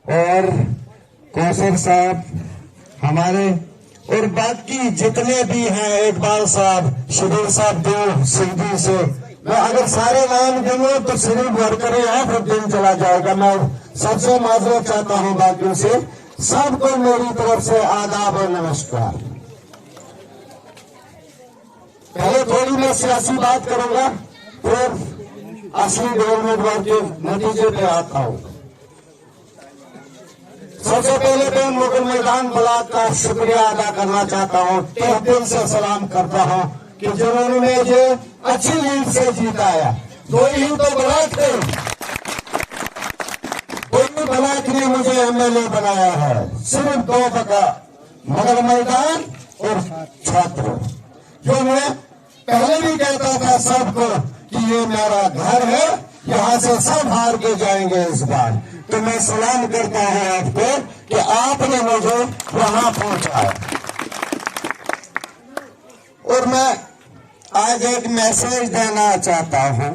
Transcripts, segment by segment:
और कौसर साहब हमारे और बाकी जितने भी हैं, इकबाल साहब, शबीर साहब, दो सिंधी से मैं अगर सारे नाम दूंगा तो सिर्फ वर्कर यहाँ फिर दिन चला जाएगा। मैं सबसे माजरत चाहता हूँ बाकियों से। सबको मेरी तरफ से आदाब और नमस्कार। पहले थोड़ी मैं सियासी बात करूंगा, फिर असली डेवलपमेंट वर्क के नतीजे पे आता हूँ। सबसे पहले मैं मुगल मैदान ब्लॉक का शुक्रिया अदा करना चाहता हूँ। तहे दिल से सलाम करता हूँ कि जिन्होंने मुझे अच्छी लीड से जीताया। दो ही तो ब्लॉक थे, कोई ब्लॉक ने मुझे एमएलए बनाया है। सिर्फ दो बता, मुगल मैदान और छात्र। जो मैं पहले भी कहता था सबको कि ये मेरा घर है, यहाँ से सब हार के जाएंगे इस बार। तो मैं सलाम करता हूँ आपको कि आपने मुझे वहां पहुंचाया। और मैं आज एक मैसेज देना चाहता हूं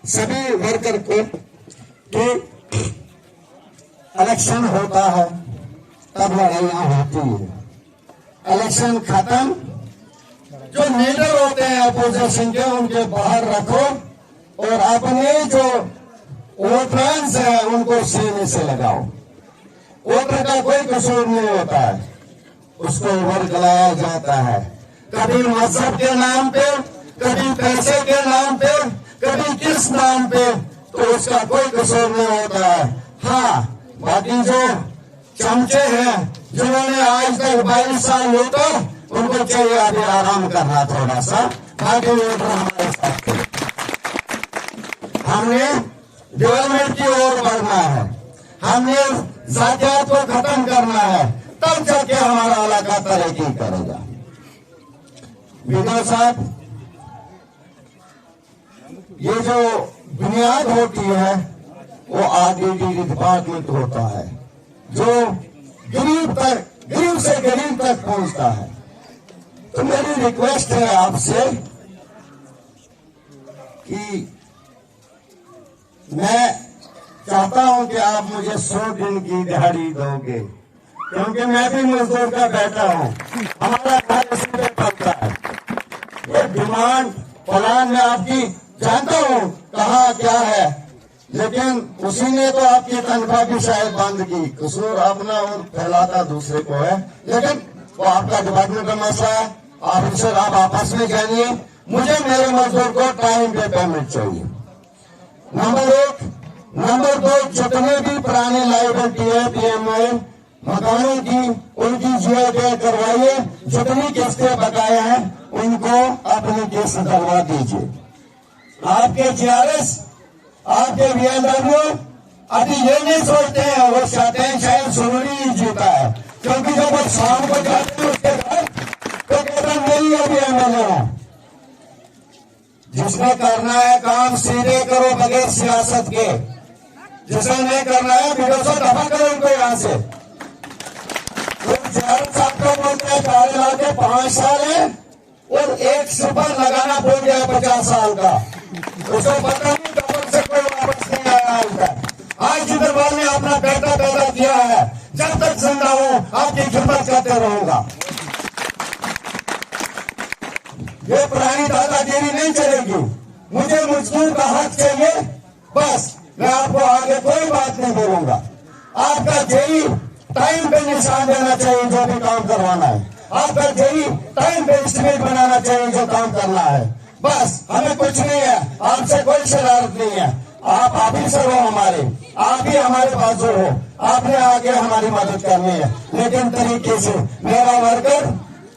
सभी वर्कर को कि इलेक्शन होता है तब लड़ाइयां होती है। इलेक्शन खत्म, जो लीडर होते हैं अपोजिशन के उनके बाहर रखो और अपने जो वोटर्स है उनको सीने से लगाओ। वोटर का कोई कसूर नहीं होता है, उसको वर्गलाया जाता है। कभी मजहब के नाम पे, कभी पैसे के नाम पे, कभी किस नाम पे, तो उसका कोई कसूर नहीं होता है। हाँ, बाकी जो चमचे हैं जिन्होंने आज तक 22 साल लूटा, उनको चाहिए अभी आराम करना थोड़ा सा। बाकी वोटर हमारे साथ थे। हमने डेवलपमेंट की ओर बढ़ना है, हमने जातियात को खत्म करना है, तब जाके हमारा इलाका तरक्की करेगा। विनोद साहब, ये जो बुनियाद होती है वो आरडीडी डिपार्टमेंट होता है, जो गरीब से गरीब तक पहुंचता है। तो मेरी रिक्वेस्ट है आपसे कि मैं चाहता हूं कि आप मुझे 100 दिन की दिहाड़ी दोगे, क्योंकि मैं भी मजदूर का बेटा हूं। हमारा घर इसी पे पलता है। ये डिमांड प्लान में आपकी जानता हूं कहा क्या है, लेकिन उसी ने तो आपकी तनख्वाह भी शायद बंद की। कसूर अपना और फैलाता दूसरे को है, लेकिन वो आपका डिपार्टमेंट का मसला है। ऑफिसर आप आपस में जानिए। मुझे मेरे मजदूर को टाइम पे पेमेंट चाहिए, नंबर 1। नंबर 2, जितने भी पुरानी लाइबिलिटी है पीएमआई मकानों की, उनकी जीआई करवाइए। जितनी किस्तें बकाया हैं उनको अपनी किस्त करवा दीजिए। आपके जीआरएस, आपके बीएलडब्ल्यू अभी ये नहीं सोचते हैं, वो चाहते हैं शायद सुननी ही जीता है, क्योंकि जब वो शाम को जाते हैं उसके घर तो कहते हैं मेरी अभी एमएलए हूं। जिसने करना है काम सीधे करो बगैर सियासत के। जिसने नहीं करना है वीडियो से दफा करो उनको यहाँ से। साहब को बोलते हैं 4 लाख के 5 साल है और एक सुपर लगाना भूल गया 50 साल का। उसको पता नहीं डबल से कोई वापस नहीं आया आज तक। आज जिंदरवाल ने अपना बेटा पैदा किया है, जब तक जिंदा हूं आपकी खिदमत करते रहूंगा। ये पुरानी दादागिरी नहीं चलेगी। मुझे मजदूर का हक चाहिए, बस। मैं आपको आगे कोई बात नहीं बोलूंगा। आपका जेई टाइम पे निशान देना चाहिए जो भी काम करवाना है। आपका जेई टाइम पे एस्टिमेट बनाना चाहिए जो काम करना है। बस, हमें कुछ नहीं है, आपसे कोई शरारत नहीं है। आप ऑफिसर हो हमारे, आप भी हमारे पास हो, आपने आगे हमारी मदद करनी है, लेकिन तरीके से। मेरा वर्कर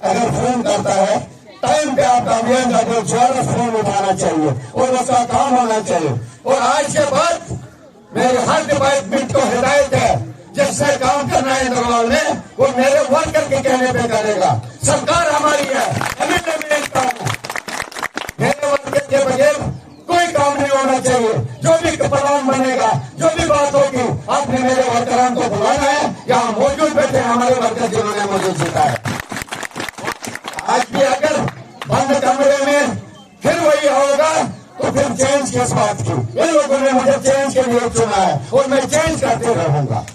अगर फोन करता है टाइम पे आपका अभियान जाकर ज्यादा फोन उठाना चाहिए और उसका काम होना चाहिए। और आज के बाद मेरे हर डिपार्टमेंट को हिदायत है, जिससे काम करना है इंद्रवाल में, वो मेरे वर्कर के कहने पे करेगा। सरकार हमारी है, एमएलए में एक काम है। मेरे वर्कर के बगैर कोई काम नहीं होना चाहिए। जो भी प्लान बनेगा, जो भी बात होगी, आपने मेरे वर्करान को बुलाना है। यहाँ मौजूद बैठे हमारे वर्कर जिन्होंने मुझे जीता है। आज भी अगर बंद कमरे में फिर वही होगा तो फिर चेंज किस बात की? इन लोगों ने मुझे चेंज के लिए चुना है और मैं चेंज करते रहूंगा।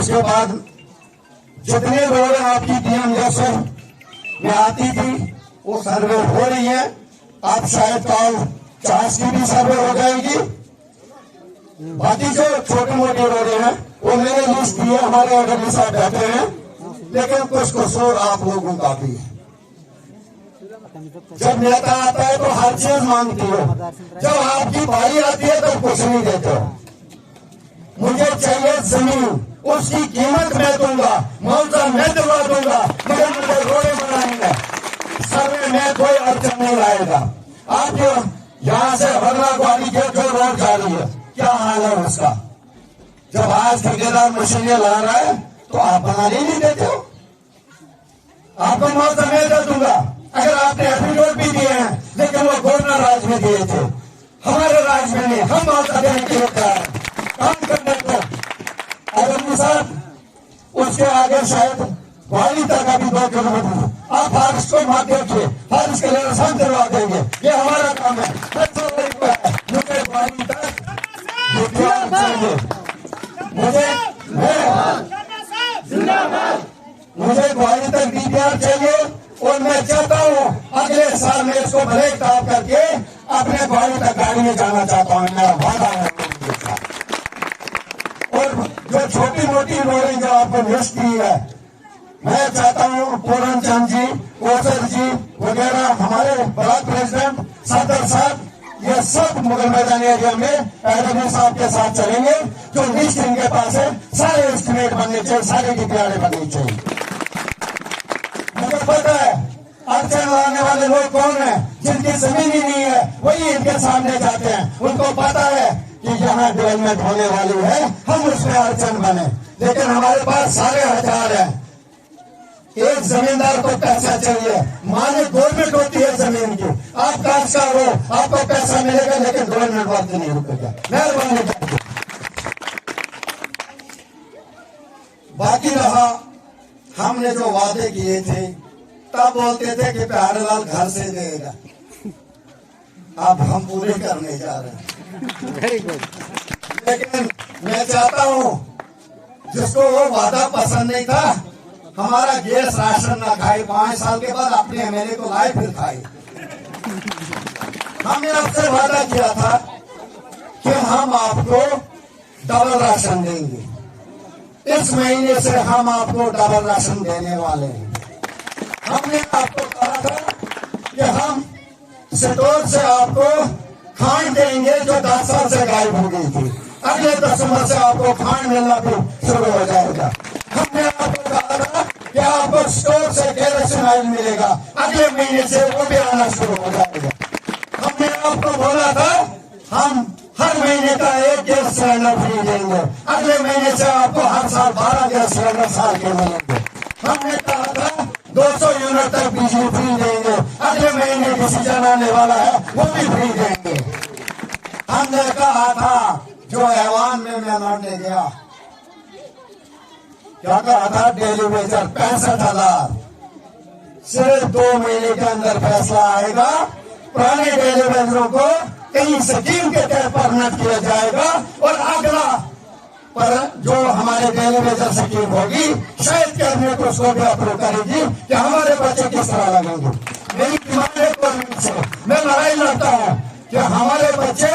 उसके बाद जितने रोड आपकी डीएम जैसे में आती थी वो सर्वे हो रही है। अब शायद कल 40 की भी सर्वे हो जाएगी। बाकी जो छोटी मोटी रोडें हैं वो मैंने लिस्ट दी है, हमारे एडमिन साहब बैठे हैं, लेकिन कुछ कसूर आप लोगों का भी है। जब नेता आता है तो हर चीज मांगती हो, जब आपकी बारी आती है तो कुछ नहीं देते हो। मुझे चाहिए जमीन, उसकी कीमत मैं दूंगा, मुआवजा मैं दिलवा दूंगा, मगर मुझे रोडें बनानी है। सर्वे में कोई अड़चन नहीं लाएगा। आप यहाँ से हरला ग्वाली के जो रोड जा रही है, क्या हाल है उसका? जब आज ठेकेदार मशीनें ला रहा है तो आप बनाने नहीं देते हो। आपको मुआवजा मैं दे दूंगा। अगर आपने एफिडेविट भी दिए हैं, लेकिन वो गवर्नर राज में दिए थे, हमारे राज में नहीं। हम मुआवजा देने के लिए तैयार हैं, काम करने को। अगर साहब उसके आगे शायद ग्वाली तक अभी 2 किलोमीटर, आप फारिश को मत देखिए, फारिश के लिए हम करवा देंगे, ये हमारा काम है। मुझे ग्वाली तक चाहिए, मुझे ग्वाली तक डीपीआर चाहिए। और मैं चाहता हूँ अगले साल में इसको ब्रेक टॉप करके अपने ग्वाली तक गाड़ी में जाना चाहता हूँ, मेरा वादा है। और जो छोटी मोटी रोडें जो आपको लिस्ट की है, मैं चाहता हूँ पूरन चंद जी, ओसर जी वगैरह, हमारे ब्लॉक प्रेसिडेंट सदर साहब, ये सब मुगल मैदान एरिया में एडमिन साहब के साथ चलेंगे। जो लिस्ट इनके पास है, सारे एस्टिमेट बनने चाहिए, सारे डीपीआर बननी चाहिए। मुझे पता है अड़चन लाने वाले लोग कौन है, जिनकी जमीन ही नहीं है, वही इनके सामने जाते हैं। उनको पता है कि यहाँ डेवलपमेंट होने वाली है, हम उसमें अड़चन बने। लेकिन हमारे पास सारे हथियार हैं। एक जमींदार को पैसा चाहिए, मालिक गवर्नमेंट होती है जमीन की। आप काश्तकार हो, आपको पैसा मिलेगा, लेकिन गवर्नमेंट वर्क नहीं रुकेगा। मेहरबानी करके बाकी रहा, हमने जो वादे किए थे तब बोलते थे कि प्यारेलाल घर से देगा, अब हम पूरे करने जा रहे हैं। Very good. लेकिन मैं चाहता हूं जिसको वो वादा पसंद नहीं था, हमारा गैस राशन ना खाए, 5 साल के बाद अपने एमएलए को लाए फिर खाए। हमने आपसे वादा किया था कि हम आपको डबल राशन देंगे। इस महीने से हम आपको डबल राशन देने वाले हैं। हमने आपको कहा था कि हम स्टोर से आपको खांड देंगे जो 10 साल से गायब हो गई थी। अगले दिसंबर से आपको खांड मिलना भी शुरू हो जाएगा। हमने आपको कहा था कि आपको स्टोर से केरोसिन ऑयल मिलेगा, अगले महीने से वो भी आना शुरू हो जाएगा। हमने आपको बोला था हम हर महीने का 1 गैस सिलेंडर फ्री देंगे, अगले महीने से आपको हर साल 12 गैस सिलेंडर साल के मिलेंगे। हमने कहा था 200 यूनिट तक बिजली फ्री देंगे, अगले महीने डिसीजन आने वाला है वो भी फ्री देंगे। हमने कहा था जो ऐवान में मैं लड़ने गया, क्या कहा था, डेली वेजर 65,000, सिर्फ 2 महीने के अंदर फैसला आएगा। पुराने डेली वेजरों को कहीं स्कीम के तहत परिणत किया जाएगा और अगला पर जो हमारे डेली वेजर स्कीम होगी, शायद कैबिनेट उसको भी अप्रूव करेगी कि हमारे बच्चे किस तरह लगेंगे। मेरी डिमांड है गवर्नमेंट से, मैं लड़ाई लड़ता हूँ कि हमारे बच्चे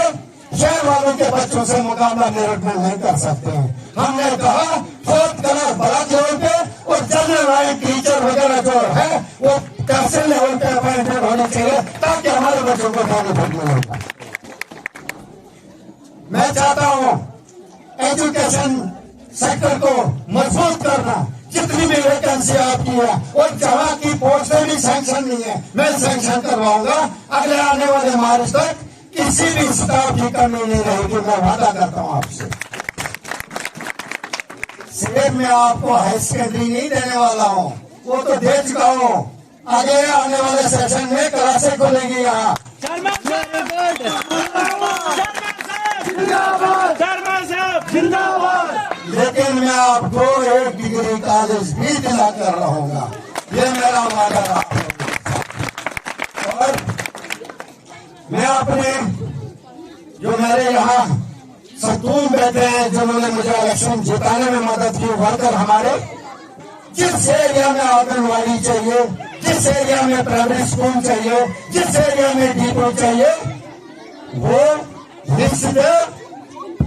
शहर वालों के बच्चों से मुकाबला मेरठ में नहीं कर सकते हैं। हमने कहा 4th क्लास ब्लॉक लेवल पे और जनरल लाइन टीचर वगैरह जो है वो तहसील लेवल पे अपॉइंटेड होने चाहिए, ताकि हमारे बच्चों को बेनिफिट मिलेगा। मैं चाहता हूँ एजुकेशन सेक्टर को मजबूत करना, जितनी भी वैकेंसी आपकी है और जहाँ की पोस्टें भी सैंक्शन नहीं है, मैं सैंक्शन करवाऊंगा। अगले आने वाले मार्च तक किसी भी स्टाफ की कमी नहीं रहेगी, मैं वादा करता हूँ आपसे। सिर्फ मैं आपको हाई सेकेंडरी नहीं देने वाला हूँ, वो तो दे चुका हूँ। आगे आने वाले सेशन में क्लासें खुलेगी यहाँ। लेकिन मैं आपको 1 डिग्री कॉलेज भी दिला कर रहूंगा, ये मेरा वादा रहा। और मैं अपने जो मेरे यहाँ सतून बैठे हैं जिन्होंने मुझे इलेक्शन जिताने में मदद की, वर्कर हमारे। जिस एरिया में आंगनबाड़ी चाहिए, जिस एरिया में प्राइमरी स्कूल चाहिए, जिस एरिया में डिपो चाहिए, वो निश्चित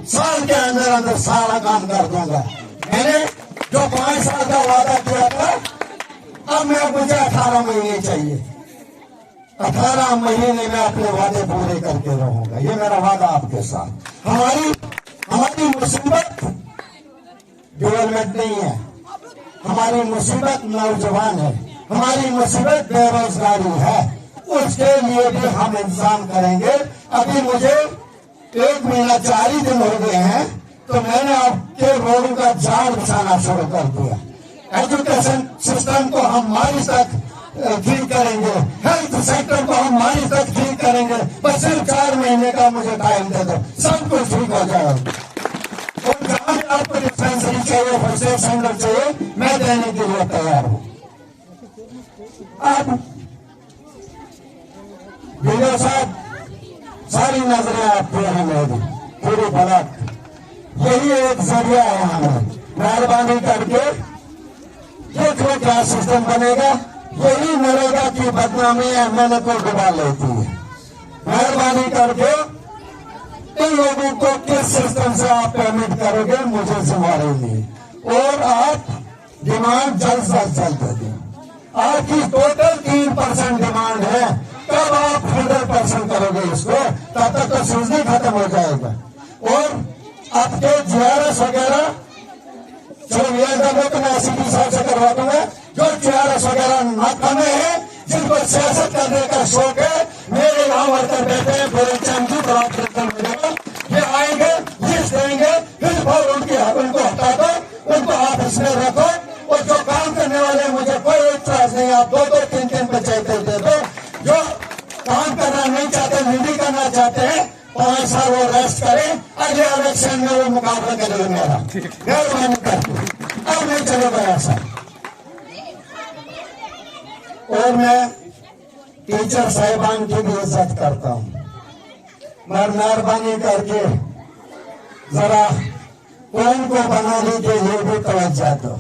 साल के अंदर अंदर सारा काम कर दूंगा। मैंने जो 5 साल का वादा किया था, अब मुझे 18 महीने चाहिए। 18 महीने में अपने वादे पूरे करके रहूंगा, ये मेरा वादा आपके साथ। हमारी मुसीबत डेवलपमेंट नहीं है, हमारी मुसीबत नौजवान है, हमारी मुसीबत बेरोजगारी है। उसके लिए भी हम इंतजाम करेंगे। अभी मुझे 1 महीना 4 ही दिन हो गए हैं, तो मैंने आपके रोडों का जाल बिछाना शुरू कर दिया। एजुकेशन सिस्टम को हम मार्च तक ठीक करेंगे, हेल्थ सेक्टर को हम मार्च तक ठीक करेंगे। बस सिर्फ 4 महीने का मुझे टाइम दे दो, सब कुछ ठीक हो जाएगा। और जहां भी आपको डिस्पेंसरी चाहिए, फर्स्ट एड सेंटर चाहिए, मैं देने के लिए तैयार हूं। आप वीडियो साहब, सारी नजरें आप पे हैं मेरी, पूरी ब्लॉक, यही एक जरिया है हमें। मेहरबानी करके ये जो क्या सिस्टम बनेगा, यही नरेगा की बदनामी एमएलए को डुबा लेती है। मेहरबानी करके इन लोगों को किस सिस्टम से आप पेमेंट करोगे, मुझे जिम्मेदारी नहीं। और आप डिमांड जल्द से जल्द दें। आपकी टोटल 3% डिमांड है, कब आप 100% करोगे इसको, तब तक तो सीजन खत्म हो जाएगा। और आपके जीआरएस वगैरह, चलो ये तो मैं सीपी साहब से करवा दूंगा। जो जीआरएस वगैरह नाकामे है, जिनको सियासत करने का शौक है, मेरे यहाँ वर्कर बैठे हैं, ये आएंगे, लिस्ट देंगे, फिर उनको हटा दो, उनको ऑफिस में रखो। और जो काम करने वाले, मुझे कोई इतराज नहीं, आप 2-2, 3-3 पंचायतें दे दो। जो काम करना नहीं चाहते, निधि करना चाहते हैं, 5 साल वो रेस्ट करें, अगले इलेक्शन में वो मुकाबला करेंगे मेरा। मेहरबानी करके अब नहीं चलेगा ऐसा। और मैं टीचर साहिबान की भी इज्जत करता हूं, मगर मेहरबानी करके जरा कौन को बनाने के लिए भी तवज्जो दो।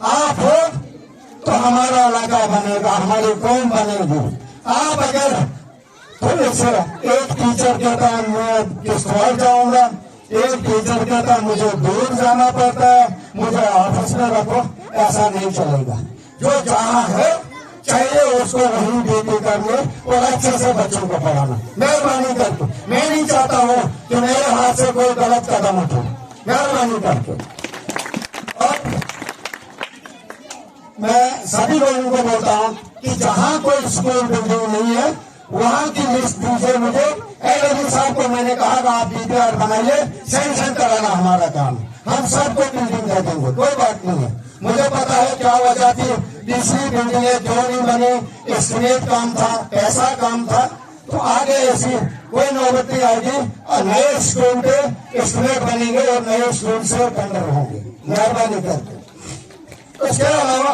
आप हो तो हमारा इलाका बनेगा, हमारी कौम बनेगी। आप अगर थोड़े से, एक टीचर कहता है मैं किस्तवाड़ जाऊंगा, एक टीचर कहता है मुझे दूर जाना पड़ता है, मुझे ऑफिस में रखो, ऐसा नहीं चलेगा। जो जहां है चाहिए उसको वहीं ड्यूटी करने और अच्छे से बच्चों को पढ़ाना। मेहरबानी करके, मैं नहीं चाहता हूं कि मेरे हाथ से कोई गलत कदम उठे, मेहरबानी करके। और मैं सभी लोगों को बोलता हूं कि जहां कोई स्कूल बिल्डिंग नहीं है, वहां की लिस्ट दीजिए मुझे। एलओडी साहब को मैंने कहा कि आप डीपीआर बनाइए, सैंक्शन कराना हमारा काम, हम सबको बिल्डिंग दे देंगे, कोई बात नहीं है। मुझे पता है क्या वजह थी, तीसरी बिल्डिंग क्यों नहीं बनी, एस्टिमेट काम था, पैसा काम था, तो आगे ऐसी कोई नौबत नहीं आएगी। और नए स्कूल पे एस्टिमेट बनेंगे और नए स्कूल से टेंडर होंगे, मेहरबानी करके। उसके अलावा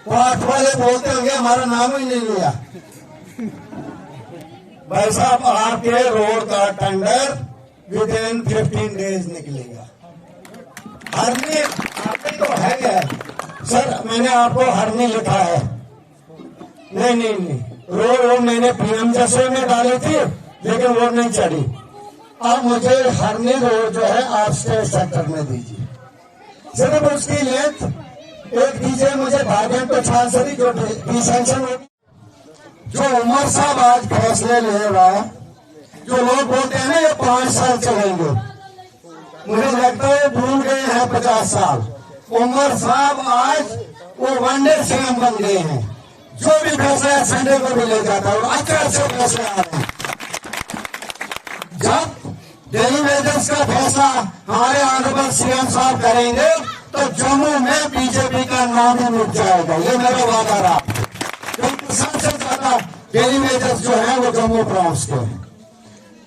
पाठ वाले बोलते होंगे हमारा नाम ही नहीं लिया। भाई साहब, आपके रोड का टेंडर विदिन 15 डेज निकलेगा। हरनी तो है क्या सर, मैंने आपको हरनी लिखा है। नहीं, रोड मैंने पीएम जैसे में डाली थी, लेकिन वो नहीं चढ़ी। अब मुझे हरनी रोड जो है आप स्टेट सेक्टर में दीजिए, सिर्फ उसकी लेंथ एक दीजिए मुझे, भागन को छानसरी जो डिसेंशन होगी। जो उमर साहब आज फैसले ले रहा है, जो लोग बोलते हैं ना ये 5 साल चलेंगे, मुझे लगता है भूल गए हैं 50 साल। उमर साहब आज वो वनडे सीएम बन गए हैं, जो भी फैसला संडे को भी ले जाता है, अच्छे फैसले आ रहे हैं। जब डेली वेजेस का फैसला हमारे ऑनरेबल सीएम साहब करेंगे, तो जम्मू में बीजेपी का नाम ही मिट जाएगा, ये मेरा वादा रहा। क्योंकि सबसे ज्यादा डेली वेजेस जो है वो जम्मू प्रांत के हैं।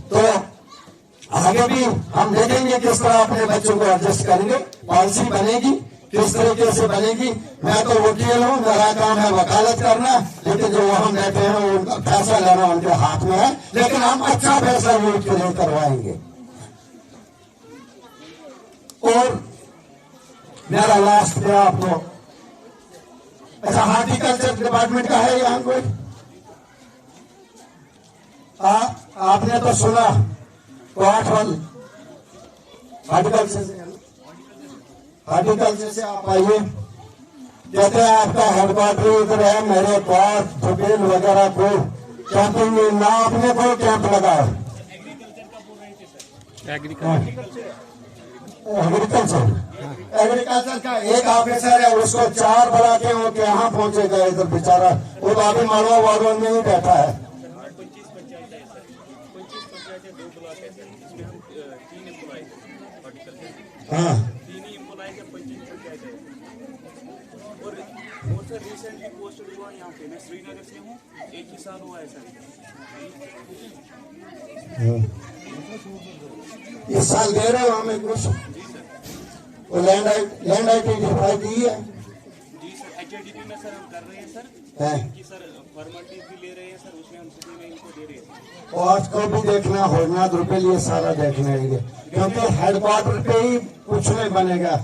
तो आगे भी हम देखेंगे किस तरह अपने बच्चों को एडजस्ट करेंगे, पॉलिसी बनेगी किस तरीके से बनेगी। मैं तो वकील हूँ, मेरा काम है वकालत करना, लेकिन जो हम बैठे हैं उनका फैसला लेना उनके हाथ में है। लेकिन हम अच्छा फैसला वोट के लिए करवाएंगे। मेरा लास्ट पे आप लोग। अच्छा, हार्टिकल्चर डिपार्टमेंट का है यहाँ कोई? आपने तो सुना क्वार्टर हार्टिकल्चर से आप आइए। कहते हैं आपका हेडक्वार्टर इधर है, मेरे पास झुकेल वगैरह को कैंपिंग ना आपने कोई कैंप लगाया? एग्रीकल्चर का एक ऑफिसर है, उसको 4 बुला के वो यहाँ पहुंचेगा इधर बेचारा, वो तो अभी मालवा वार्डन में ही बैठा है। 25 पंचायत है सर, 25 पंचायत 2 ब्लॉक है सर, इसमें हम 3 एम्प्लॉय हॉर्टिकल्चर। हाँ, 3 ही एम्प्लॉय के 25 पंचायत है। और सर रिसेंटली पोस्टेड हुआ यहाँ पे, मैं श्रीनगर से हूँ, 1 ही साल हुआ है सर। इस साल दे रहे हो हमें कुछ? वो लैंड आइडेंटिफाई दी है? जी सर, HIDP में सर हम कर रहे हैं सर, कि सर फॉर्मेलिटीज भी ले रहे हैं सर, उसमें हम सिटी में इनको दे रहे हैं। और को भी देखना होना रुपये लिए सारा देखना है, क्योंकि हेडक्वार्टर पे ही कुछ नहीं बनेगा।